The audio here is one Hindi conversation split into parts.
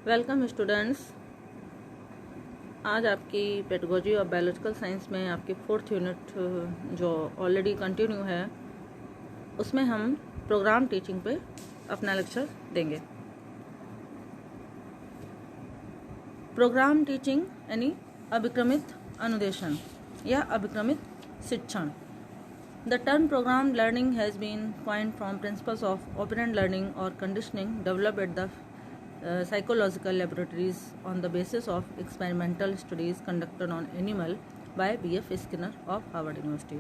Welcome students. आज आपकी पेडागोजी और बायोलॉजिकल साइंस में आपकी 4th यूनिट जो ऑलरेडी कंटिन्यू है उसमें हम प्रोग्राम टीचिंग पे अपना लेक्चर देंगे। प्रोग्राम टीचिंग यानी अभिक्रमित अनुदेशन या अभिक्रमित शिक्षण। The term programmed learning has been coined from principles of operant learning or conditioning developed at the psychological laboratories on the basis of experimental studies conducted on animal by B.F. Skinner of Harvard University।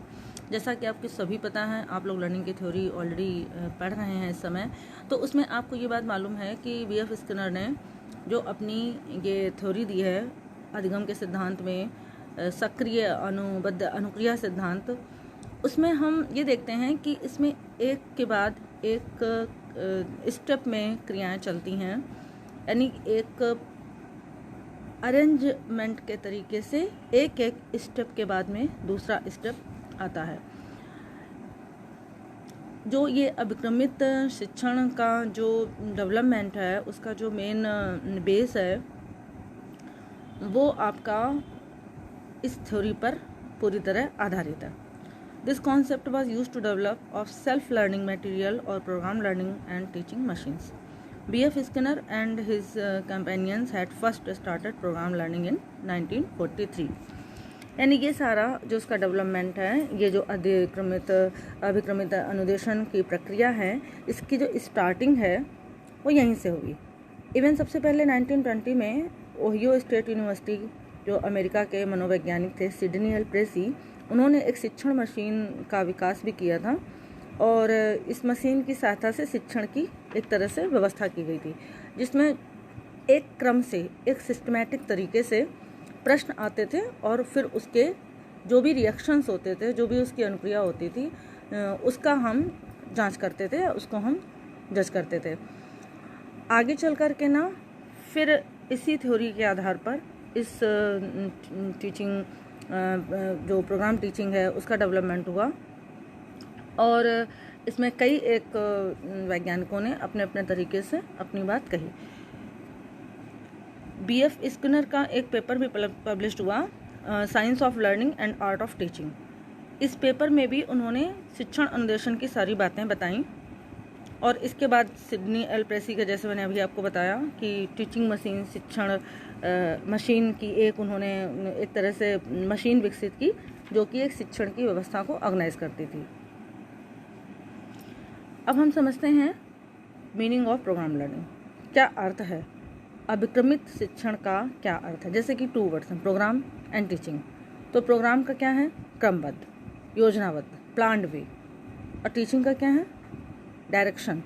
जैसा कि आपको सभी पता है, आप लोग लर्निंग की थ्योरी ऑलरेडी पढ़ रहे हैं इस समय, तो उसमें आपको ये बात मालूम है कि B.F. स्किनर ने जो अपनी ये थ्योरी दी है अधिगम के सिद्धांत में, सक्रिय अनुबद्ध अनुक्रिया सिद्धांत, उसमें हम ये देखते हैं कि इसमें एक के बाद एक स्टेप में क्रियाएं चलती हैं, यानी एक अरेंजमेंट के तरीके से एक एक स्टेप के बाद में दूसरा स्टेप आता है। जो ये अभिक्रमित शिक्षण का जो डेवलपमेंट है उसका जो मेन बेस है वो आपका इस थ्योरी पर पूरी तरह आधारित है। This concept was used to develop of self-learning material or program learning and teaching machines. B.F. Skinner and his companions had first started program learning in 1943। यानी ये सारा जो उसका डेवलपमेंट है, ये जो अभिक्रमित अनुदेशन की प्रक्रिया है, इसकी जो स्टार्टिंग है वो यहीं से हुई। इवन सबसे पहले 1920 में ओहियो स्टेट यूनिवर्सिटी जो अमेरिका के मनोवैज्ञानिक थे सिडनी एल प्रेसी, उन्होंने एक शिक्षण मशीन का विकास भी किया था और इस मशीन की सहायता से शिक्षण की एक तरह से व्यवस्था की गई थी, जिसमें एक क्रम से एक सिस्टमैटिक तरीके से प्रश्न आते थे और फिर उसके जो भी रिएक्शंस होते थे, जो भी उसकी अनुक्रिया होती थी, उसका हम जांच करते थे, उसको हम जज करते थे। आगे चल कर के ना फिर इसी थ्योरी के आधार पर इस टीचिंग जो प्रोग्राम टीचिंग है उसका डेवलपमेंट हुआ और इसमें कई एक वैज्ञानिकों ने अपने अपने तरीके से अपनी बात कही। B.F. स्किनर का एक पेपर भी पब्लिश्ड हुआ, science of learning and art of teaching. इस पेपर में भी उन्होंने शिक्षण अनुदेशन की सारी बातें बताईं और इसके बाद सिडनी एल प्रेसी के, जैसे मैंने अभी आपको बताया कि टीचिंग मशीन, शिक्षण मशीन की एक उन्होंने एक तरह से मशीन विकसित की जो कि एक शिक्षण की व्यवस्था को ऑर्गेनाइज करती थी। अब हम समझते हैं मीनिंग ऑफ प्रोग्राम लर्निंग। क्या अर्थ है अभिक्रमित शिक्षण का, क्या अर्थ है? जैसे कि 2 वर्ड्स हैं, प्रोग्राम एंड टीचिंग। तो प्रोग्राम का क्या है? क्रमबद्ध, योजनाबद्ध, प्लान्ड वे। और टीचिंग का क्या है? Direction,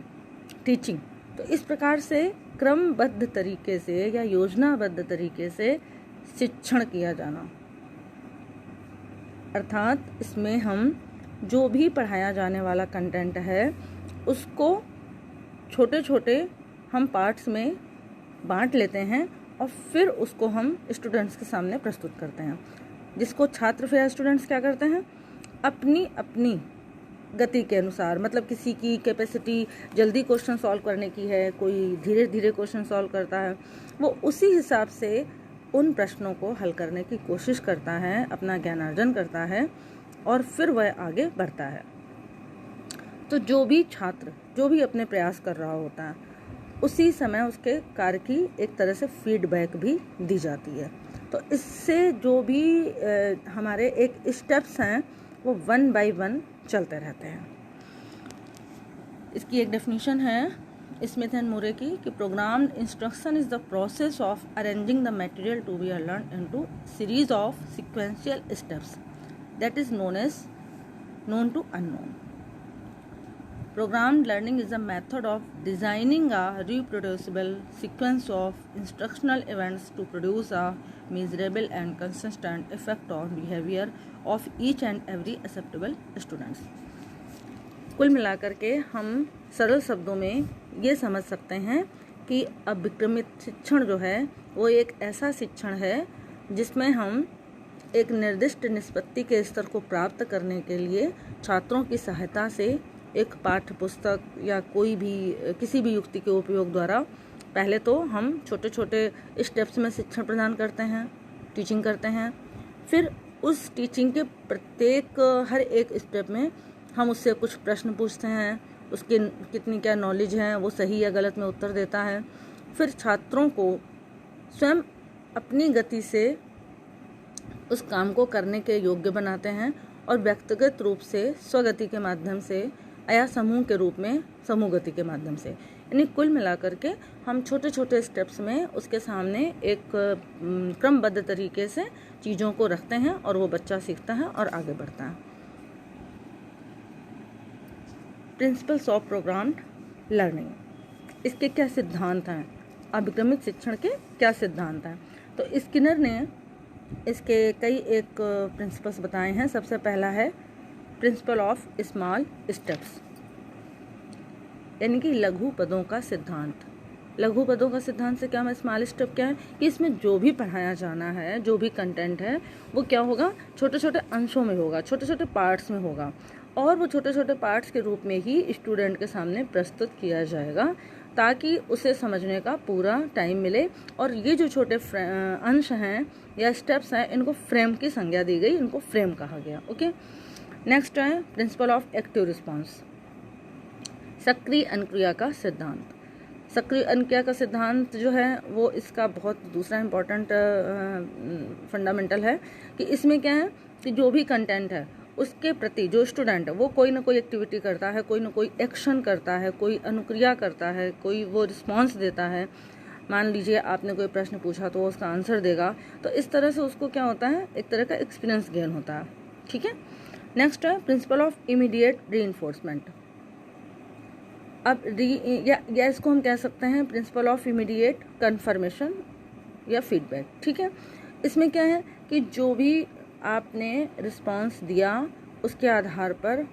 teaching. तो इस प्रकार से क्रमबद्ध तरीके से या योजनाबद्ध तरीके से शिक्षण किया जाना, अर्थात इसमें हम जो भी पढ़ाया जाने वाला कंटेंट है उसको छोटे छोटे हम पार्ट्स में बांट लेते हैं और फिर उसको हम स्टूडेंट्स के सामने प्रस्तुत करते हैं, जिसको छात्र फिर स्टूडेंट्स क्या करते हैं, अपनी अपनी गति के अनुसार, मतलब किसी की कैपेसिटी जल्दी क्वेश्चन सॉल्व करने की है, कोई धीरे धीरे क्वेश्चन सॉल्व करता है, वो उसी हिसाब से उन प्रश्नों को हल करने की कोशिश करता है, अपना ज्ञानार्जन करता है और फिर वह आगे बढ़ता है। तो जो भी छात्र जो भी अपने प्रयास कर रहा होता है उसी समय उसके कार्य की एक तरह से फीडबैक भी दी जाती है। तो इससे जो भी हमारे एक स्टेप्स हैं वो 1 by 1 चलते रहते हैं। इसकी एक डेफिनेशन है स्मिथ एंड मूरे की कि program instruction is the process of arranging the material to be learn into series of sequential steps that is known to unknown. Programmed learning is a method of designing a reproducible sequence of instructional events to produce a measurable and consistent effect on behavior of each and every acceptable students। कुल मिलाकर के हम सरल शब्दों में ये समझ सकते हैं कि अभिक्रमित शिक्षण जो है वो एक ऐसा शिक्षण है जिसमें हम एक निर्दिष्ट निष्पत्ति के स्तर को प्राप्त करने के लिए छात्रों की सहायता से एक पाठ्य पुस्तक या कोई भी किसी भी युक्ति के उपयोग द्वारा पहले तो हम छोटे छोटे स्टेप्स में शिक्षण प्रदान करते हैं, टीचिंग करते हैं। फिर उस टीचिंग के प्रत्येक हर एक स्टेप में हम उससे कुछ प्रश्न पूछते हैं, उसकी कितनी क्या नॉलेज है, वो सही या गलत में उत्तर देता है। फिर छात्रों को स्वयं अपनी गति से उस काम को करने के योग्य बनाते हैं और व्यक्तिगत रूप से स्वगति के माध्यम से या समूह के रूप में समूह गति के माध्यम से, यानी कुल मिलाकर के हम छोटे छोटे स्टेप्स में उसके सामने एक क्रमबद्ध तरीके से चीज़ों को रखते हैं और वो बच्चा सीखता है और आगे बढ़ता है। प्रिंसिपल्स ऑफ प्रोग्राम्ड लर्निंग, इसके क्या सिद्धांत हैं, अभिक्रमित शिक्षण के क्या सिद्धांत हैं? तो स्किनर ने इसके कई एक प्रिंसिपल्स बताए हैं। सबसे पहला है प्रिंसिपल ऑफ स्मॉल स्टेप्स, यानी कि लघु पदों का सिद्धांत। लघु पदों का सिद्धांत से क्या, स्मॉल स्टेप क्या है कि इसमें जो भी पढ़ाया जाना है, जो भी कंटेंट है, वो क्या होगा, छोटे छोटे अंशों में होगा, छोटे छोटे पार्ट्स में होगा और वो छोटे छोटे पार्ट्स के रूप में ही स्टूडेंट के सामने प्रस्तुत किया जाएगा ताकि उसे समझने का पूरा टाइम मिले। और ये जो छोटे अंश हैं या स्टेप्स हैं, इनको फ्रेम की संज्ञा दी गई, इनको फ्रेम कहा गया। ओके, नेक्स्ट है प्रिंसिपल ऑफ एक्टिव रिस्पॉन्स, सक्रिय अनुक्रिया का सिद्धांत। सक्रिय अनुक्रिया का सिद्धांत जो है वो इसका बहुत दूसरा इम्पोर्टेंट फंडामेंटल है कि इसमें क्या है कि जो भी कंटेंट है उसके प्रति जो स्टूडेंट है वो कोई ना कोई एक्टिविटी करता है, कोई ना कोई एक्शन करता है, कोई अनुक्रिया करता है, कोई वो रिस्पॉन्स देता है। मान लीजिए आपने कोई प्रश्न पूछा तो वो उसका आंसर देगा, तो इस तरह से उसको क्या होता है, एक तरह का एक्सपीरियंस गेन होता है। ठीक है, नेक्स्ट है प्रिंसिपल ऑफ इमीडिएट रीइंफोर्समेंट। अब या इसको हम कह सकते हैं प्रिंसिपल ऑफ इमीडिएट कन्फर्मेशन या फीडबैक। ठीक है, इसमें क्या है कि जो भी आपने रिस्पांस दिया उसके आधार पर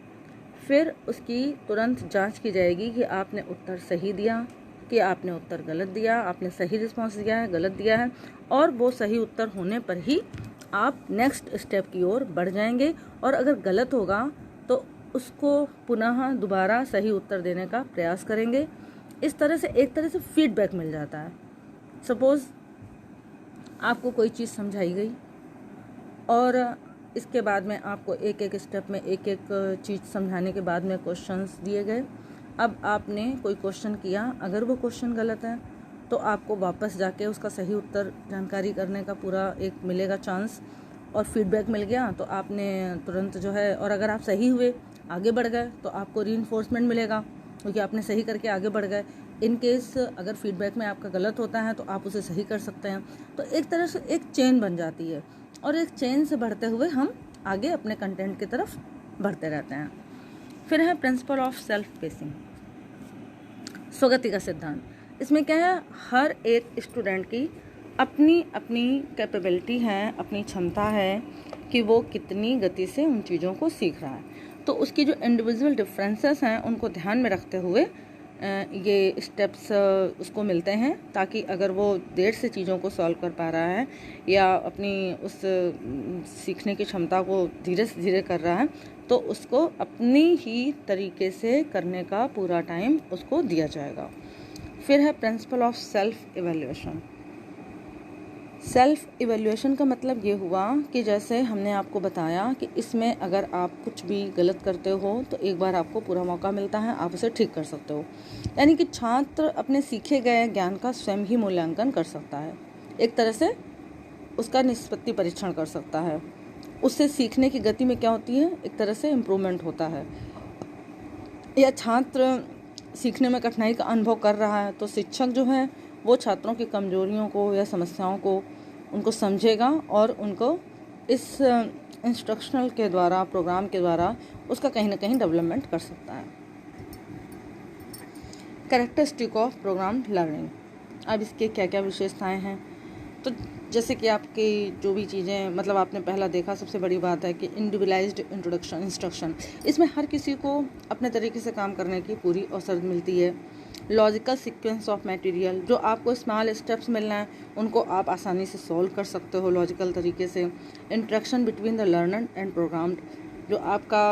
फिर उसकी तुरंत जांच की जाएगी कि आपने उत्तर सही दिया, कि आपने उत्तर गलत दिया, आपने सही रिस्पांस दिया है, गलत दिया है, और वो सही उत्तर होने पर ही आप नेक्स्ट स्टेप की ओर बढ़ जाएंगे। और अगर गलत होगा तो उसको पुनः दोबारा सही उत्तर देने का प्रयास करेंगे। इस तरह से एक तरह से फीडबैक मिल जाता है। सपोज़ आपको कोई चीज़ समझाई गई और इसके बाद में आपको एक एक स्टेप में एक एक चीज़ समझाने के बाद में क्वेश्चंस दिए गए। अब आपने कोई क्वेश्चन किया, अगर वो क्वेश्चन गलत है तो आपको वापस जाके उसका सही उत्तर जानकारी करने का पूरा एक मिलेगा चांस, और फीडबैक मिल गया तो आपने तुरंत जो है, और अगर आप सही हुए आगे बढ़ गए तो आपको रीइंफोर्समेंट मिलेगा क्योंकि आपने सही करके आगे बढ़ गए। इन केस अगर फीडबैक में आपका गलत होता है तो आप उसे सही कर सकते हैं। तो एक तरह से एक चेन बन जाती है और एक चेन से बढ़ते हुए हम आगे अपने कंटेंट की तरफ बढ़ते रहते हैं। फिर है प्रिंसिपल ऑफ सेल्फ पेसिंग, स्वगति का सिद्धांत। इसमें क्या है, हर एक स्टूडेंट की अपनी अपनी कैपेबिलिटी है, अपनी क्षमता है कि वो कितनी गति से उन चीज़ों को सीख रहा है। तो उसकी जो इंडिविजुअल डिफरेंसेस हैं उनको ध्यान में रखते हुए ये स्टेप्स उसको मिलते हैं, ताकि अगर वो देर से चीज़ों को सॉल्व कर पा रहा है या अपनी उस सीखने की क्षमता को धीरे से धीरे कर रहा है तो उसको अपनी ही तरीके से करने का पूरा टाइम उसको दिया जाएगा। फिर है principle of self evaluation. Self evaluation का मतलब ये हुआ कि जैसे हमने आपको बताया कि इसमें अगर आप कुछ भी गलत करते हो तो एक बार आपको पूरा मौका मिलता है, आप उसे ठीक कर सकते हो। यानी कि छात्र अपने सीखे गए ज्ञान का स्वयं ही मूल्यांकन कर सकता है, एक तरह से उसका निष्पत्ति परीक्षण कर सकता है। उससे सीखने की गति में क्या होती है, एक तरह से इम्प्रूवमेंट होता है। या छात्र सीखने में कठिनाई का अनुभव कर रहा है तो शिक्षक जो है वो छात्रों की कमजोरियों को या समस्याओं को उनको समझेगा और उनको इस इंस्ट्रक्शनल के द्वारा, प्रोग्राम के द्वारा उसका कहीं ना कहीं डेवलपमेंट कर सकता है। कैरेक्टरिस्टिक ऑफ प्रोग्राम लर्निंग, अब इसके क्या क्या विशेषताएं हैं। तो जैसे कि आपकी जो भी चीज़ें, मतलब आपने पहला देखा, सबसे बड़ी बात है कि इंडिविजुअलाइज्ड इंट्रोडक्शन इंस्ट्रक्शन, इसमें हर किसी को अपने तरीके से काम करने की पूरी अवसर मिलती है। लॉजिकल सीक्वेंस ऑफ मटेरियल, जो आपको स्मॉल स्टेप्स मिलना है उनको आप आसानी से सॉल्व कर सकते हो लॉजिकल तरीके से। Interaction between the learner and programmed, जो आपका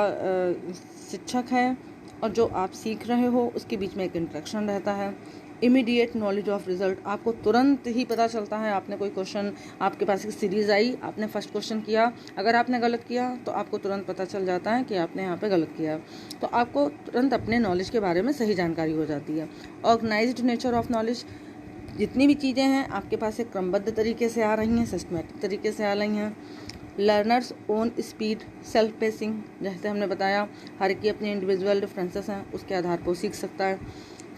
शिक्षक है और जो आप सीख रहे हो उसके बीच में एक इंटरेक्शन रहता है। इमीडिएट नॉलेज ऑफ रिजल्ट, आपको तुरंत ही पता चलता है। आपने कोई क्वेश्चन, आपके पास एक सीरीज आई, आपने फर्स्ट क्वेश्चन किया, अगर आपने गलत किया तो आपको तुरंत पता चल जाता है कि आपने यहाँ पे गलत किया, तो आपको तुरंत अपने नॉलेज के बारे में सही जानकारी हो जाती है। ऑर्गेनाइज्ड नेचर ऑफ नॉलेज, जितनी भी चीज़ें हैं आपके पास एक क्रमबद्ध तरीके से आ रही हैं, सिस्टमेटिक तरीके से आ रही हैं। Learners own speed, self pacing, जैसे हमने बताया हर की अपनी इंडिविजुअल डिफरेंसेस हैं, उसके आधार पर सीख सकता है।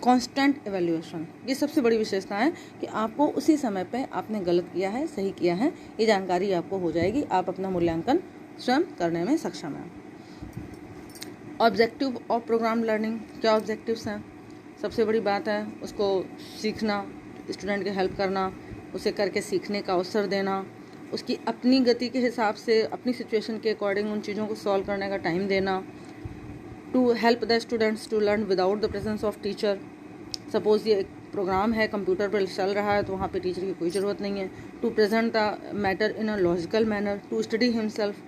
कांस्टेंट एवेल्यूएशन, ये सबसे बड़ी विशेषता है कि आपको उसी समय पे आपने गलत किया है, सही किया है, ये जानकारी आपको हो जाएगी, आप अपना मूल्यांकन स्वयं करने में सक्षम हैं। ऑब्जेक्टिव ऑफ प्रोग्राम लर्निंग, क्या ऑब्जेक्टिव्स हैं? सबसे बड़ी बात है उसको सीखना, स्टूडेंट की हेल्प करना, उसे करके सीखने का अवसर देना, उसकी अपनी गति के हिसाब से अपनी सिचुएशन के अकॉर्डिंग उन चीज़ों को सॉल्व करने का टाइम देना। To help the students to learn without the presence of teacher, suppose ये एक प्रोग्राम है कंप्यूटर पर चल रहा है तो वहाँ पे टीचर की कोई ज़रूरत नहीं है। To present the matter in a logical manner, to study himself,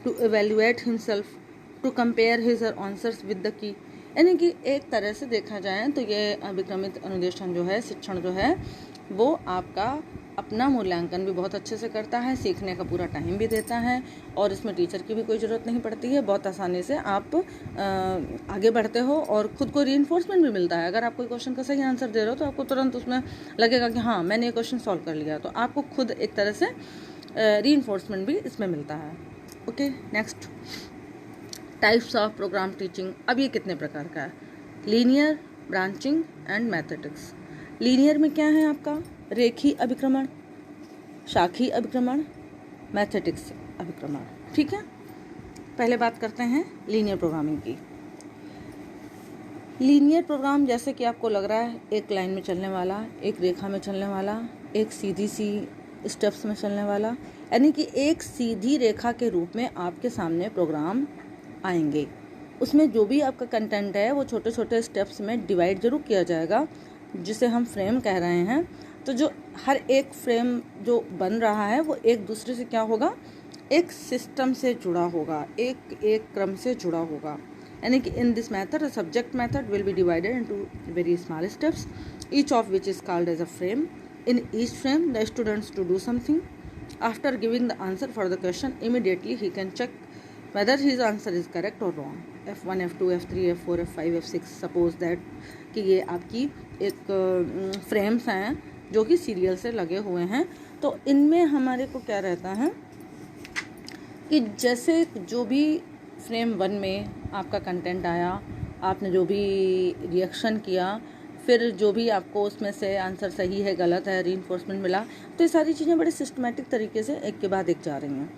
to evaluate himself, to compare his answers with the key, यानी कि एक तरह से देखा जाए तो ये अभिक्रमित अनुदेशन जो है, शिक्षण जो है, वो आपका अपना मूल्यांकन भी बहुत अच्छे से करता है, सीखने का पूरा टाइम भी देता है और इसमें टीचर की भी कोई ज़रूरत नहीं पड़ती है। बहुत आसानी से आप आगे बढ़ते हो और ख़ुद को रीइंफोर्समेंट भी मिलता है। अगर आप कोई क्वेश्चन का सही आंसर दे रहे हो तो आपको तुरंत उसमें लगेगा कि हाँ मैंने ये क्वेश्चन सॉल्व कर लिया, तो आपको खुद एक तरह से रीइंफोर्समेंट भी इसमें मिलता है। Okay, next types of program teaching. अब ये कितने प्रकार का है? Linear, branching and mathematics. Linear में क्या है आपका? रेखी अभिक्रमण, शाखी अभिक्रमण, मैथमेटिक्स अभिक्रमण। ठीक है, पहले बात करते हैं लीनियर प्रोग्रामिंग की। लीनियर प्रोग्राम जैसे कि आपको लग रहा है एक लाइन में चलने वाला, एक रेखा में चलने वाला, एक सीधी सी स्टेप्स में चलने वाला, यानी कि एक सीधी रेखा के रूप में आपके सामने प्रोग्राम आएंगे। उसमें जो भी आपका कंटेंट है वो छोटे छोटे स्टेप्स में डिवाइड जरूर किया जाएगा, जिसे हम फ्रेम कह रहे हैं। तो जो हर एक फ्रेम जो बन रहा है वो एक दूसरे से क्या होगा? एक सिस्टम से जुड़ा होगा, एक एक क्रम से जुड़ा होगा। यानी कि in this method the subject method will be divided into very small steps, each of which is called as a frame. In each frame the students to do something. After giving the answer for the question immediately he can check whether his answer is correct or wrong. F1, F2, F3, F4, F5, F6, suppose that कि ये आपकी एक फ्रेम्स हैं जो कि सीरियल से लगे हुए हैं। तो इनमें हमारे को क्या रहता है कि जैसे जो भी फ्रेम 1 में आपका कंटेंट आया, आपने जो भी रिएक्शन किया, फिर जो भी आपको उसमें से आंसर सही है गलत है रीइंफोर्समेंट मिला, तो ये सारी चीज़ें बड़े सिस्टमेटिक तरीके से एक के बाद एक जा रही हैं।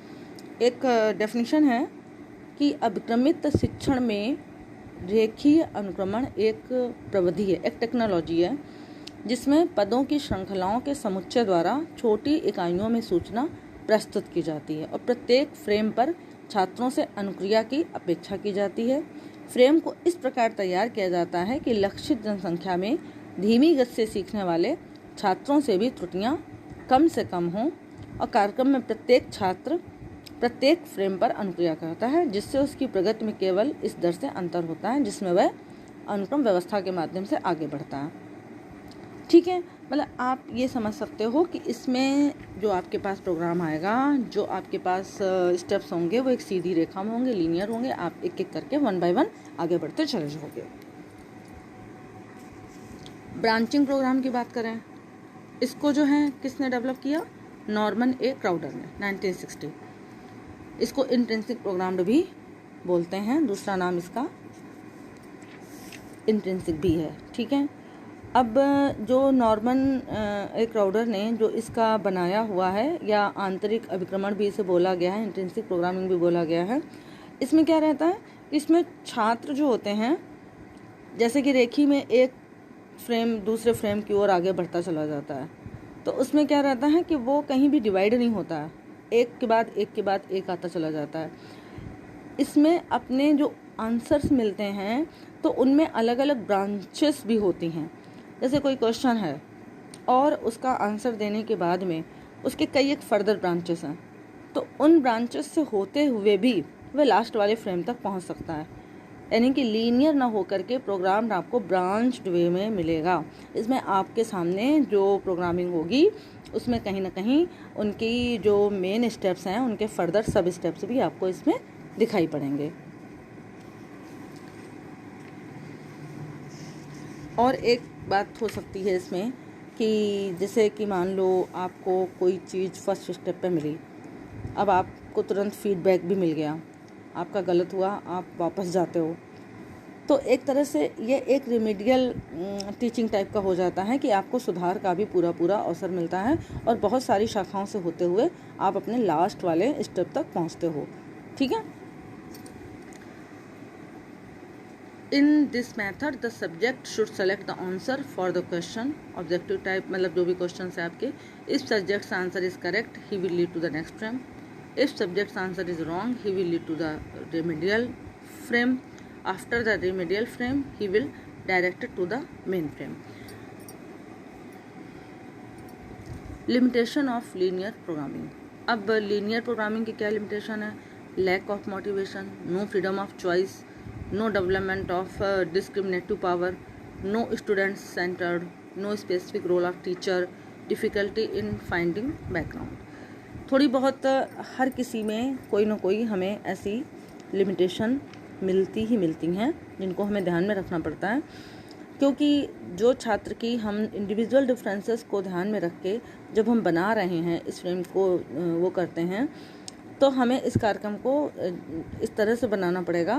एक डेफिनेशन है कि अभिक्रमित शिक्षण में रेखीय अनुक्रमण एक प्रविधि है, एक टेक्नोलॉजी है, जिसमें पदों की श्रृंखलाओं के समुच्चय द्वारा छोटी इकाइयों में सूचना प्रस्तुत की जाती है और प्रत्येक फ्रेम पर छात्रों से अनुक्रिया की अपेक्षा की जाती है। फ्रेम को इस प्रकार तैयार किया जाता है कि लक्षित जनसंख्या में धीमी गति से सीखने वाले छात्रों से भी त्रुटियां कम से कम हों और कार्यक्रम में प्रत्येक छात्र प्रत्येक फ्रेम पर अनुक्रिया करता है, जिससे उसकी प्रगति में केवल इस दर से अंतर होता है जिसमें वह अनुक्रम व्यवस्था के माध्यम से आगे बढ़ता है। ठीक है, मतलब आप ये समझ सकते हो कि इसमें जो आपके पास प्रोग्राम आएगा, जो आपके पास स्टेप्स होंगे वो एक सीधी रेखा में होंगे, लीनियर होंगे, आप एक एक करके 1 बाय 1 आगे बढ़ते चले जाओगे। ब्रांचिंग प्रोग्राम की बात करें, इसको जो है किसने डेवलप किया? नॉर्मन ए क्राउडर ने 1960। इसको इंट्रिंसिक प्रोग्राम भी बोलते हैं, दूसरा नाम इसका इंट्रिंसिक भी है। ठीक है, अब जो नॉर्मन ए क्राउडर ने जो इसका बनाया हुआ है, या आंतरिक अभिक्रमण भी इसे बोला गया है, इंट्रिंसिक प्रोग्रामिंग भी बोला गया है, इसमें क्या रहता है? इसमें छात्र जो होते हैं, जैसे कि रेखी में एक फ्रेम दूसरे फ्रेम की ओर आगे बढ़ता चला जाता है, तो उसमें क्या रहता है कि वो कहीं भी डिवाइड नहीं होता है, एक के बाद एक के बाद एक आता चला जाता है। इसमें अपने जो आंसर्स मिलते हैं तो उनमें अलग अलग ब्रांचेस भी होती हैं। जैसे कोई क्वेश्चन है और उसका आंसर देने के बाद में उसके कई एक फर्दर ब्रांचेस हैं, तो उन ब्रांचेस से होते हुए भी वह लास्ट वाले फ्रेम तक पहुंच सकता है। यानी कि लीनियर ना होकर के प्रोग्राम आपको ब्रांच्ड वे में मिलेगा। इसमें आपके सामने जो प्रोग्रामिंग होगी उसमें कहीं ना कहीं उनकी जो मेन स्टेप्स हैं उनके फर्दर सब स्टेप्स भी आपको इसमें दिखाई पड़ेंगे। और एक बात हो सकती है इसमें कि जैसे कि मान लो आपको कोई चीज़ फर्स्ट स्टेप पे मिली, अब आपको तुरंत फीडबैक भी मिल गया, आपका गलत हुआ, आप वापस जाते हो, तो एक तरह से ये एक रिमीडियल टीचिंग टाइप का हो जाता है कि आपको सुधार का भी पूरा अवसर मिलता है और बहुत सारी शाखाओं से होते हुए आप अपने लास्ट वाले स्टेप तक पहुंचते हो। ठीक है। In this method the subject should select the answer for the question, objective type मतलब जो भी क्वेश्चन है आपके। If subject's answer is correct he will lead to the next frame, if subject's answer is wrong he will lead to the remedial frame, after the remedial frame he will direct it to the main frame. Limitation of linear programming. अब linear programming की क्या limitation है? Lack of motivation, no freedom of choice, no development of discriminative power, no student centered, no specific role of teacher, difficulty in finding background. थोड़ी बहुत हर किसी में कोई ना कोई हमें ऐसी लिमिटेशन मिलती हैं जिनको हमें ध्यान में रखना पड़ता है, क्योंकि जो छात्र की हम इंडिविजुअल डिफरेंसेस को ध्यान में रख के जब हम बना रहे हैं इस फ्रेम को वो करते हैं, तो हमें इस कार्यक्रम को इस तरह से बनाना पड़ेगा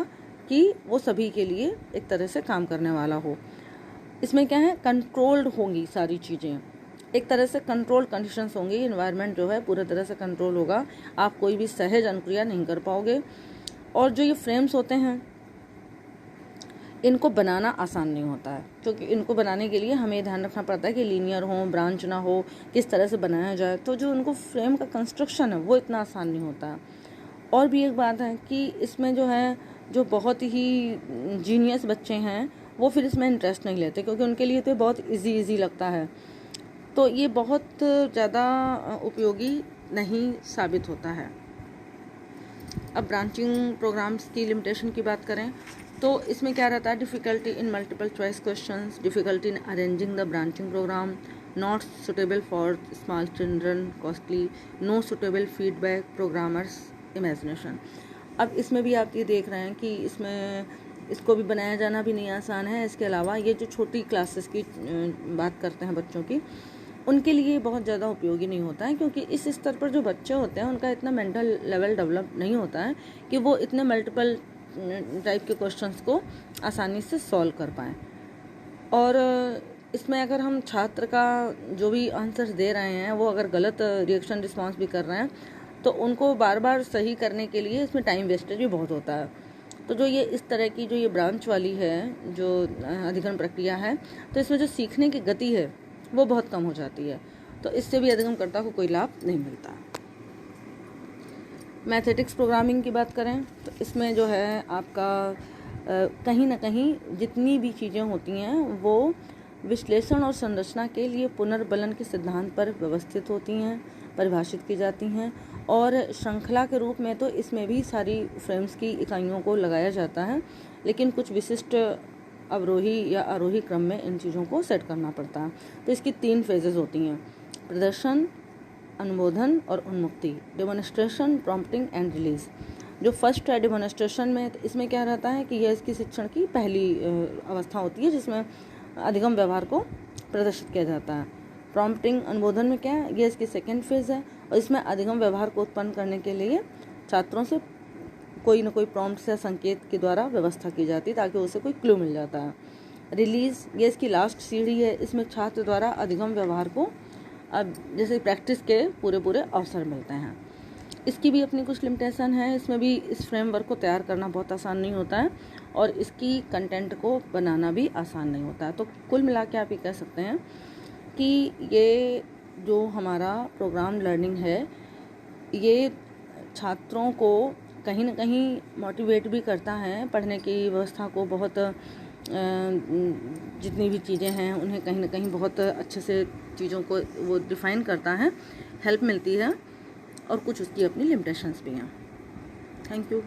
कि वो सभी के लिए एक तरह से काम करने वाला हो। इसमें क्या है, कंट्रोल्ड होंगी सारी चीज़ें, एक तरह से कंट्रोल कंडीशंस होंगी, इन्वायरमेंट जो है पूरी तरह से कंट्रोल होगा, आप कोई भी सहज अनुक्रिया नहीं कर पाओगे। और जो ये फ्रेम्स होते हैं इनको बनाना आसान नहीं होता है, क्योंकि इनको बनाने के लिए हमें ध्यान रखना पड़ता है कि लीनियर हो, ब्रांच ना हो, किस तरह से बनाया जाए, तो जो उनको फ्रेम का कंस्ट्रक्शन है वो इतना आसान नहीं होता है। और भी एक बात है कि इसमें जो है जो बहुत ही जीनियस बच्चे हैं वो फिर इसमें इंटरेस्ट नहीं लेते, क्योंकि उनके लिए तो बहुत ईजी लगता है, तो ये बहुत ज़्यादा उपयोगी नहीं साबित होता है। अब ब्रांचिंग प्रोग्राम्स की लिमिटेशन की बात करें तो इसमें क्या रहता है, difficulty in multiple choice questions, difficulty in arranging the branching program, not suitable for small children, costly, no suitable feedback, programmer's imagination. अब इसमें भी आप ये देख रहे हैं कि इसमें इसको भी बनाया जाना भी नहीं आसान है। इसके अलावा ये जो छोटी क्लासेस की बात करते हैं बच्चों की, उनके लिए बहुत ज़्यादा उपयोगी नहीं होता है, क्योंकि इस स्तर पर जो बच्चे होते हैं उनका इतना मेंटल लेवल डेवलप नहीं होता है कि वो इतने मल्टीपल टाइप के क्वेश्चंस को आसानी से सॉल्व कर पाएँ। और इसमें अगर हम छात्र का जो भी आंसर्स दे रहे हैं वो अगर गलत रिएक्शन रिस्पॉन्स भी कर रहे हैं तो उनको बार बार सही करने के लिए इसमें टाइम वेस्टेज भी बहुत होता है। तो जो ये इस तरह की जो ये ब्रांच वाली है जो अधिगम प्रक्रिया है, तो इसमें जो सीखने की गति है वो बहुत कम हो जाती है, तो इससे भी अधिगमकर्ता को कोई लाभ नहीं मिलता। मैथमेटिक्स प्रोग्रामिंग की बात करें तो इसमें जो है आपका कहीं ना कहीं जितनी भी चीज़ें होती हैं वो विश्लेषण और संरचना के लिए पुनर्बलन के सिद्धांत पर व्यवस्थित होती हैं, परिभाषित की जाती हैं, और श्रृंखला के रूप में तो इसमें भी सारी फ्रेम्स की इकाइयों को लगाया जाता है, लेकिन कुछ विशिष्ट अवरोही या आरोही क्रम में इन चीज़ों को सेट करना पड़ता है। तो इसकी 3 फेजेस होती हैं, प्रदर्शन, अनुमोदन और उन्मुक्ति, डेमोन्स्ट्रेशन, प्रॉम्प्टिंग एंड रिलीज। जो फर्स्ट है डेमोन्स्ट्रेशन में, इसमें क्या रहता है कि यह इसकी शिक्षण की पहली अवस्था होती है जिसमें अधिगम व्यवहार को प्रदर्शित किया जाता है। प्रॉम्प्टिंग अनुमोदन में क्या है, यह इसकी सेकेंड फेज है, और इसमें अधिगम व्यवहार को उत्पन्न करने के लिए छात्रों से कोई न कोई प्रॉम्प्ट या संकेत के द्वारा व्यवस्था की जाती है ताकि उसे कोई क्लू मिल जाता है। रिलीज ये इसकी लास्ट सीढ़ी है, इसमें छात्र द्वारा अधिगम व्यवहार को अब जैसे प्रैक्टिस के पूरे अवसर मिलते हैं। इसकी भी अपनी कुछ लिमिटेशन है, इसमें भी इस फ्रेमवर्क को तैयार करना बहुत आसान नहीं होता है और इसकी कंटेंट को बनाना भी आसान नहीं होता है। तो कुल मिला के आप ये कह सकते हैं कि ये जो हमारा प्रोग्राम लर्निंग है ये छात्रों को कहीं ना कहीं मोटिवेट भी करता है, पढ़ने की व्यवस्था को बहुत जितनी भी चीज़ें हैं उन्हें कहीं ना कहीं बहुत अच्छे से चीज़ों को वो डिफ़ाइन करता है, हेल्प मिलती है, और कुछ उसकी अपनी लिमिटेशंस भी हैं। Thank you.